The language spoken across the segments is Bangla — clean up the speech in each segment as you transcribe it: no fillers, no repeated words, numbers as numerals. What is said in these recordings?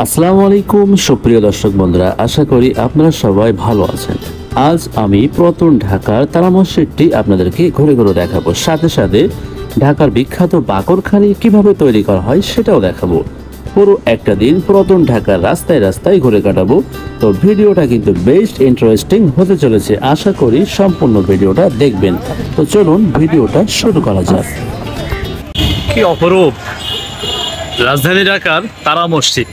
আসসালামু আলাইকুম সুপ্রিয় দর্শক বন্ধুরা, আশা করি আপনারা সবাই ভালো আছেন। আজ আমি পুরাতন ঢাকার তারা মসজিদটি আপনাদেরকে ঘুরে ঘুরে দেখাবো, সাথে সাথে ঢাকার বিখ্যাত বাকরখানি কিভাবে তৈরি করা হয় সেটাও দেখাবো। পুরো একটা দিন পুরাতন ঢাকার রাস্তায় রাস্তায় ঘুরে কাটাবো। তো ভিডিওটা কিন্তু বেশ ইন্টারেস্টিং হতে চলেছে, আশা করি সম্পূর্ণ ভিডিওটা দেখবেন। তো চলুন ভিডিওটা শুরু করা যাক। কি অপরূপ রাজধানী ঢাকার তারা মসজিদ।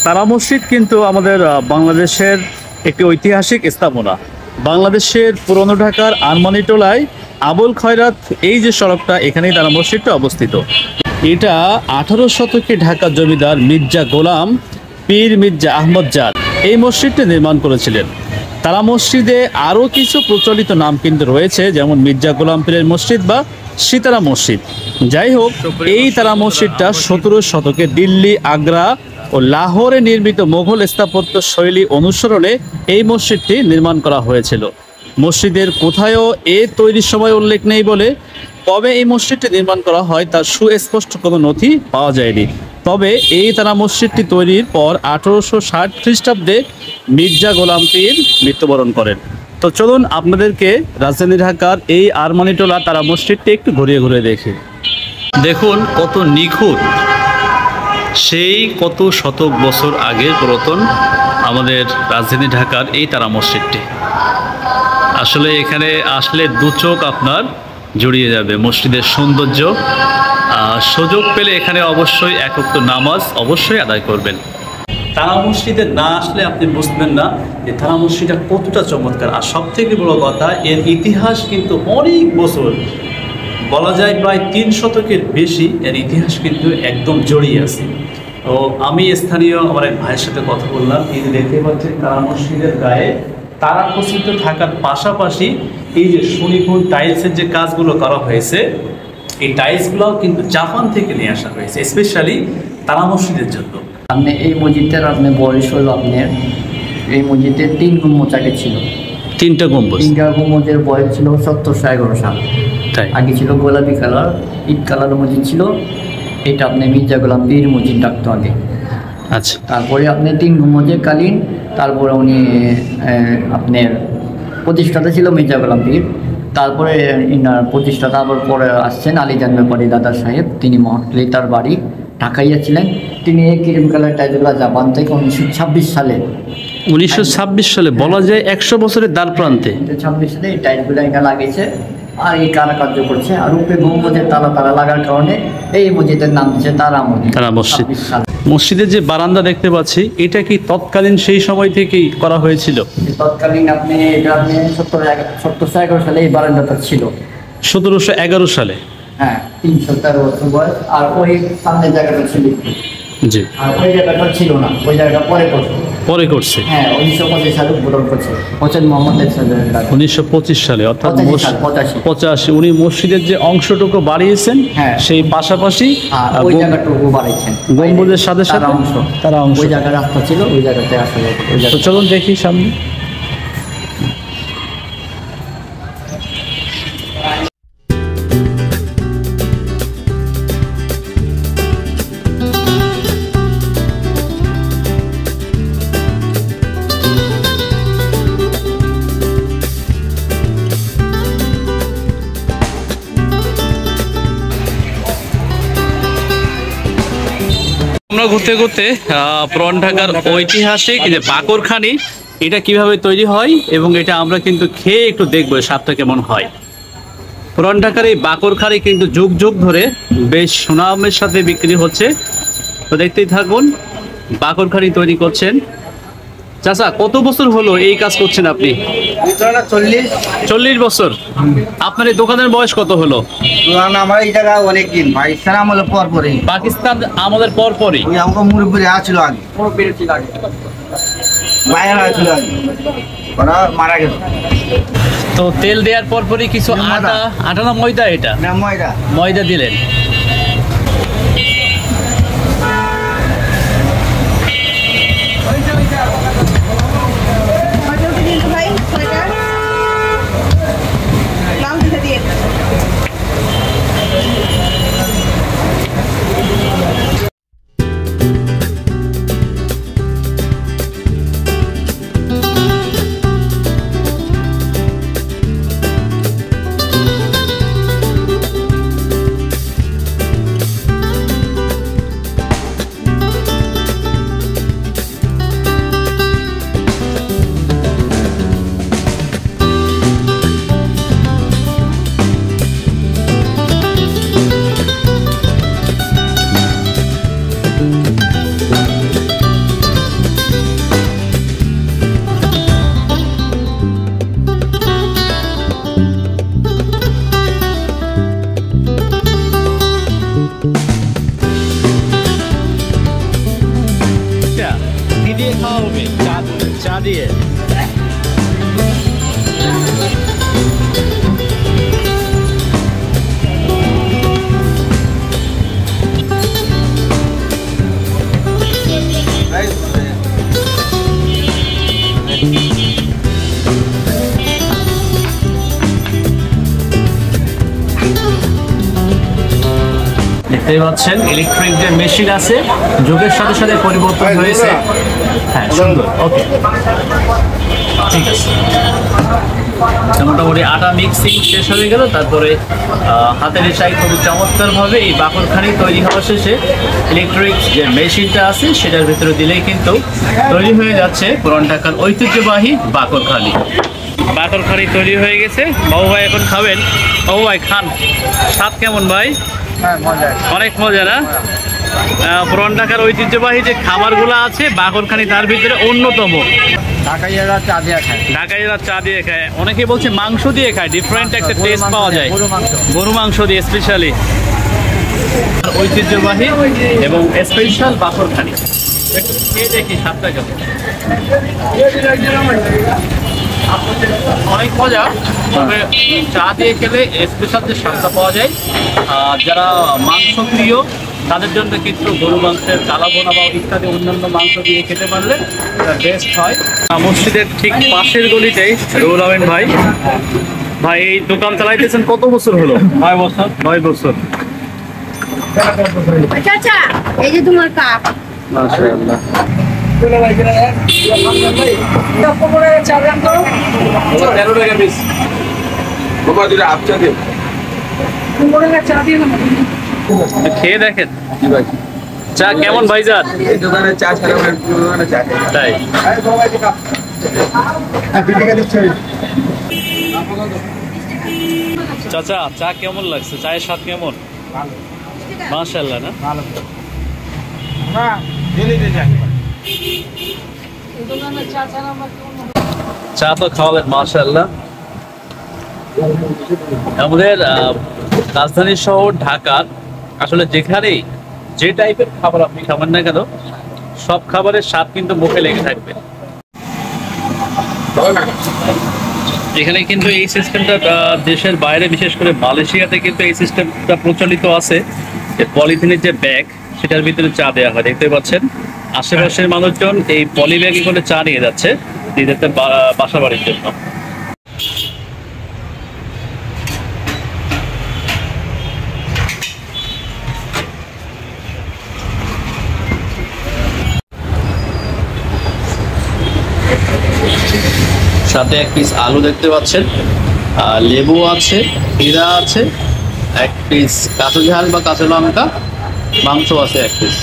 তারা মসজিদ কিন্তু আমাদের বাংলাদেশের একটি ঐতিহাসিক স্থাপনা। বাংলাদেশের পুরনো ঢাকার আরমানিটোলায় আবুল খয়রাত এই যে সড়কটা, এখানেই তারা মসজিদটা অবস্থিত। এটা 18 শতকে ঢাকার জমিদার মির্জা গোলাম পীর মির্জা আহমদ জাদ এই মসজিদটি নির্মাণ করেছিলেন। তারা মসজিদে আরও কিছু প্রচলিত নাম কিন্তু রয়েছে, যেমন মির্জা গোলাম পীরের মসজিদ বা সিতারা মসজিদ। যাই হোক, এই তারা মসজিদটা 17 শতকে দিল্লি, আগ্রা ও লাহোরে নির্মিত মোগল স্থাপত্য শৈলী অনুসরণে এই মসজিদটি নির্মাণ করা হয়েছিল। মসজিদের কোথায়ও তৈরির সময় উল্লেখ নেই বলে কবে এই মসজিদটি নির্মাণ করা হয় তার সুস্পষ্ট কোনো নথি পাওয়া যায়নি। তবে এই তারা মসজিদটি তৈরির পর 1860 খ্রিস্টাব্দে মির্জা গোলাম পীর মৃত্যুবরণ করেন। তো চলুন আপনাদেরকে রাজধানী ঢাকার এই আরমানিটোলা তারা মসজিদটি একটু ঘুরিয়ে ঘুরিয়ে দেখি। দেখুন কত নিখুঁত, সেই কত শতক বছর আগের পুরাতন আমাদের রাজধানী ঢাকার এই তারা মসজিদটি। আসলে এখানে আসলে দু চোখ আপনার জড়িয়ে যাবে মসজিদের সৌন্দর্য। সুযোগ পেলে এখানে অবশ্যই এক ওয়াক্ত নামাজ অবশ্যই আদায় করবেন। তারা মসজিদে না আসলে আপনি বুঝবেন না যে তারা মসজিদটা কতটা চমৎকার। আর সব থেকে বড় কথা, এর ইতিহাস কিন্তু অনেক বছর, বলা যায় প্রায় 3 শতকের বেশি এর ইতিহাস কিন্তু একদম জড়িয়ে আছে। তো আমি স্থানীয় আমার এক ভাইয়ের সাথে কথা বললাম। এই যে দেখতে পাচ্ছেন তারা মসজিদের গায়ে তারা খচিত থাকার পাশাপাশি এই যে সুনিপুণ টাইলসের যে কাজগুলো করা হয়েছে, এই টাইলসগুলোও কিন্তু জাপান থেকে নিয়ে আসা হয়েছে স্পেশালি তারা মসজিদের জন্য। আপনি এই মসজিদটার আপনার বয়স হলো, আপনার এই মসজিদের 3 গম্বুজ আগে ছিল। 3টা গম্বুজ? 3টা গম্বুজের বয়স ছিল 1711 সাল। তাই আগে ছিল গোলাপি কালার, ইট কালার মসজিদ ছিল। এটা আপনি মির্জা গোলাম পীর মসজিদ ডাকতো আগে। আচ্ছা, তারপরে আপনি 3 গম্বুজের কালীন, তারপরে উনি আপনার প্রতিষ্ঠাতা ছিল মির্জা গোলাম পীর। তারপরে ইনার প্রতিষ্ঠাতা আবার পরে আসছেন আলীজান ব্যাপারী দাদা সাহেব, তিনি মহটলি তার বাড়ি ঢাকাইয়া ছিলেন। তিনি এই ক্রিম কালার টাইলসগুলো জাপান থেকে 1926 সালে বলা যায় 100 বছরের দ্বার প্রান্তে 26 সালে এই টাইলসগুলো এখানে লাগিয়েছে আর এই কারুকার্য করছে। আর উপরে গম্বুজের তালা লাগার কারণে এই মসজিদের নাম দিচ্ছে তারা মসজিদ। মসজিদের যে বারান্দা দেখতে পাচ্ছি, এটা কি তৎকালীন সেই সময় থেকেই করা হয়েছিল? তৎকালীন আপনি এটা আপনি 1711 সালে এই বারান্দাটা ছিল। 1711 সালে? হ্যাঁ, 313 বছর বয়স। আর ওই সামনের জায়গাটা ছিল, জি, আর ওই জায়গাটা ছিল না, ওই জায়গাটা পরে করছে। হ্যাঁ, 1925 সালে উদ্বোধন করছে হোসেন মোহাম্মদ এরশাদ। 1925 সালে, অর্থাৎ 85। উনি মসজিদের যে অংশটুকু বাড়িয়েছেন, সেই পাশাপাশি ওই জায়গাটুকু বাড়িয়েছেন গম্বুজের সাথে সাথে তারা অংশ। ওই জায়গায় রাস্তা ছিল, ওই জায়গাতে আসলে। তো চলুন দেখি সামনে। আমরা ঘুরতে ঘুরতে পুরান ঢাকার ঐতিহাসিক যে বাকরখানি, এটা কিভাবে তৈরি হয় এবং এটা আমরা কিন্তু খেয়ে একটু দেখবো স্বাদটা কেমন হয়। পুরান ঢাকার এই বাকরখানি কিন্তু যুগ যুগ ধরে বেশ সুনামের সাথে বিক্রি হচ্ছে। তো দেখতেই থাকুন, বাকরখানি তৈরি করছেন। চাচা, কত বছর হলো এই কাজ করছেন আপনি? 40 বছর। আপনার এই দোকানের বয়স কত হলো? আমার এই জায়গা অনেক দিন, পাকিস্তান আমলের পরপরই। পাকিস্তান আমাদের পরপরই? আমাকে মুরব্বী আসছিল আগে, বাইরে আসছিল আগে, ওরা মারা গেছে। তো তেল দেওয়ার পরপরই কিছু আটা না ময়দা? এটা ময়দা দিলেন। খাওয়া হবে চা দিয়ে। দেখতেই পাচ্ছেন ইলেকট্রিক যে মেশিন আছে যুগের সাথে সাথে পরিবর্তন হয়েছে। হ্যাঁ সুন্দর, ওকে ঠিক আছে। মোটামুটি আটা মিক্সিং শেষ হয়ে গেল, তারপরে হাতের ইশারায় খুবই চমৎকারভাবে এই বাকরখানি তৈরি হওয়া শেষে ইলেকট্রিক যে মেশিনটা আছে সেটার ভিতরে দিলেই কিন্তু তৈরি হয়ে যাচ্ছে পুরান ঢাকার ঐতিহ্যবাহী বাকরখানি। বাকরখানি তৈরি হয়ে গেছে। বাবু ভাই এখন খাবেন। বাবু ভাই খান, স্বাদ কেমন ভাই? অনেক মজা না? পুরান ঢাকার ঐতিহ্যবাহী যে খাবারগুলো আছে বাকরখানি তার ভিতরে অন্যতম। ঢাকাইয়ারা চা দিয়ে খায়। ঢাকাইরা চা দিয়ে খায়, অনেকে বলছে মাংস দিয়ে খায়, ডিফারেন্ট একটা টেস্ট পাওয়া যায় গরু মাংস দিয়ে স্পেশালি। ঐতিহ্যবাহী এবং স্পেশাল বাকরখানি খেয়ে দেখি স্বাদটা কেমন। অনেক মজা, তবে চা দিয়ে খেলে স্পেশাল যে স্বাদটা পাওয়া যায় যারা মাংস প্রিয় তাদের জন্য কিন্তু গরু মাংসের কালা বোনা বা ইত্যাদি অন্যান্য মাংস দিয়ে খেতে পারলে বেস্ট হয়। মসজিদের ঠিক পাশের গলিতেই রুহুল আমিন ভাই ভাই এই দোকান চালাইতেছেন কত বছর হলো? 9 বছর। 9 বছর। চাচা এই যে তোমার কাপ। মাশাআল্লাহ। খেয়ে দেখেন চা কেমন ভাইজান? এই দোকানে চা ছাড়া চা তাই চাচা চা কেমন লাগছে? চায়ের স্বাদ কেমন? মাশাআল্লাহ না? চা তো খাওয়ালেন মাশাআল্লাহ। আমাদের রাজধানী শহর ঢাকার আসলে যেখানেই যে টাইপের খাবার আপনি খাবেন না কেন সব খাবারের স্বাদ কিন্তু মুখে লেগে থাকবে। এখানে কিন্তু এই সিস্টেমটা দেশের বাইরে বিশেষ করে মালয়েশিয়াতে কিন্তু এই সিস্টেমটা প্রচলিত আছে। পলিথিনের যে ব্যাগ সেটার ভিতরে চা দেওয়া হয়, দেখতে পাচ্ছেন আশেপাশের মানুষজন এই পলি ব্যাগে করে চা নিয়ে যাচ্ছে নিজেদের বাসা বাড়ির জন্য। সাথে এক পিস আলু দেখতে পাচ্ছেন, লেবু আছে, হীরা আছে, এক পিস কাঁচা ঝাল বা কাঁচা লঙ্কা, মাংস আছে এক পিস।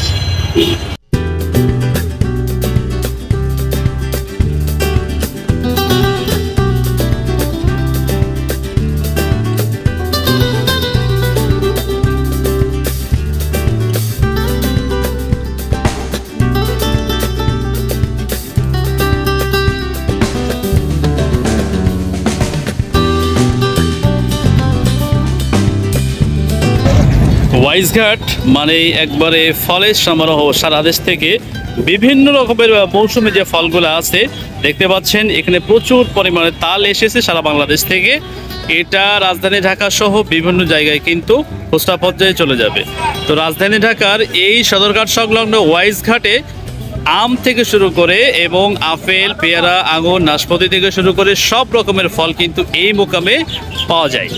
ওয়াইজঘাট মানে একবারে ফলের সমারোহ। সারা দেশ থেকে বিভিন্ন রকমের মৌসুমে যে ফলগুলো আছে দেখতে পাচ্ছেন, এখানে প্রচুর পরিমাণে তাল এসেছে সারা বাংলাদেশ থেকে। এটা রাজধানী ঢাকা সহ বিভিন্ন জায়গায় কিন্তু খুচরা পর্যায়ে চলে যাবে। তো রাজধানী ঢাকার এই সদরঘাট সংলগ্ন ওয়াইজঘাটে আম থেকে শুরু করে এবং আপেল, পেয়ারা, আঙুর, নাশপাতি থেকে শুরু করে সব রকমের ফল কিন্তু এই মোকামে পাওয়া যায়।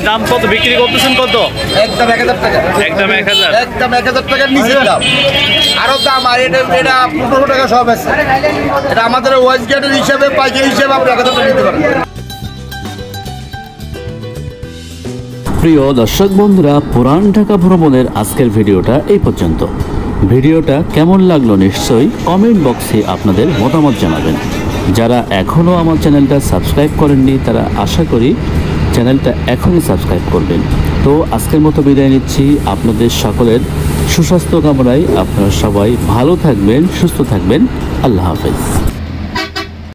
দাম কত বিক্রি করতেছেন? কত? একদম 1000 টাকা। একদম 1000। একদম 1000 টাকার নিচে দাম। আরো দাম, আর এটা 1500 টাকা সব আছে। এটা আমাদের ওয়াইজগেটের হিসাবে, পাইকারি হিসাবে আপনি 1000 টাকা নিতে পারেন। প্রিয় দর্শক বন্ধুরা, পুরান ঢাকা ভ্রমণের আজকের ভিডিওটা এই পর্যন্ত। ভিডিওটা কেমন লাগলো নিশ্চয়ই কমেন্ট বক্সে আপনাদের মতামত জানাবেন। যারা এখনও আমার চ্যানেলটা সাবস্ক্রাইব করেননি তারা আশা করি চ্যানেলটা এখনই সাবস্ক্রাইব করবেন। তো আজকের মতো বিদায় নিচ্ছি, আপনাদের সকলের সুস্বাস্থ্য কামনায়। আপনারা সবাই ভালো থাকবেন, সুস্থ থাকবেন। আল্লাহ হাফেজ।